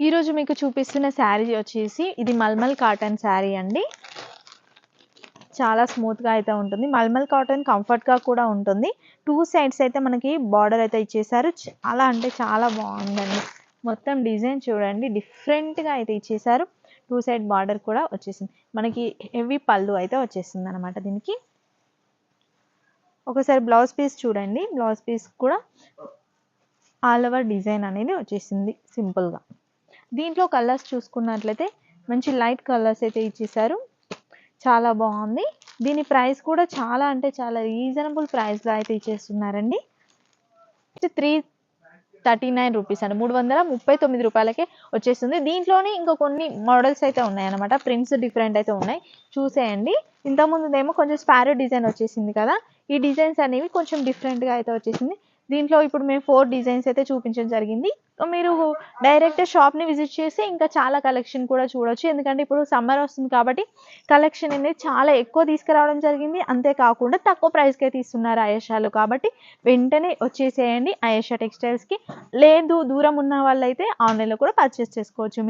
ఈరోజు మీకు చూపిస్తున్న శారీ వచ్చేసి ఇది మల్మల్ కాటన్ శారీ అండి. చాలా స్మూత్గా అయితే ఉంటుంది. మల్మల్ కాటన్ కంఫర్ట్గా కూడా ఉంటుంది. 2 సైడ్స్ అయితే మనకి బార్డర్ అయితే ఇచ్చేసారు. చాలా అంటే చాలా బాగుందండి. మొత్తం డిజైన్ చూడండి, డిఫరెంట్గా అయితే ఇచ్చేసారు. 2 సైడ్ బార్డర్ కూడా వచ్చేసింది. మనకి హెవీ పళ్ళు అయితే వచ్చేసింది అనమాట. దీనికి ఒకసారి బ్లౌజ్ పీస్ చూడండి. బ్లౌజ్ పీస్ కూడా ఆల్ ఓవర్ డిజైన్ అనేది వచ్చేసింది సింపుల్గా. దీంట్లో కలర్స్ చూసుకున్నట్లయితే మంచి లైట్ కలర్స్ అయితే ఇచ్చేసారు. చాలా బాగుంది. దీని ప్రైస్ కూడా చాలా అంటే చాలా రీజనబుల్ ప్రైస్లో అయితే ఇచ్చేస్తున్నారండి. 339 రూపీస్ అండి, 339 రూపాయలకే వచ్చేస్తుంది. దీంట్లోనే ఇంకా కొన్ని మోడల్స్ అయితే ఉన్నాయన్నమాట. ప్రింట్స్ డిఫరెంట్ అయితే ఉన్నాయి, చూసేయండి. ఇంతకుముందుదేమో కొంచెం స్పారో డిజైన్ వచ్చేసింది కదా, ఈ డిజైన్స్ అనేవి కొంచెం డిఫరెంట్గా అయితే వచ్చేసింది. దీంట్లో ఇప్పుడు మేము 4 డిజైన్స్ అయితే చూపించడం జరిగింది. మీరు డైరెక్ట్ షాప్ని విజిట్ చేసి ఇంకా చాలా కలెక్షన్ కూడా చూడొచ్చు. ఎందుకంటే ఇప్పుడు సమ్మర్ వస్తుంది కాబట్టి కలెక్షన్ అనేది చాలా ఎక్కువ తీసుకురావడం జరిగింది. అంతేకాకుండా తక్కువ ప్రైస్కి అయితే ఇస్తున్నారు ఆయేషాలో. కాబట్టి వెంటనే వచ్చేసేయండి ఆయేషా టెక్స్టైల్స్కి. లేదు దూరం ఉన్న వాళ్ళైతే ఆన్లైన్లో కూడా పర్చేస్ చేసుకోవచ్చు.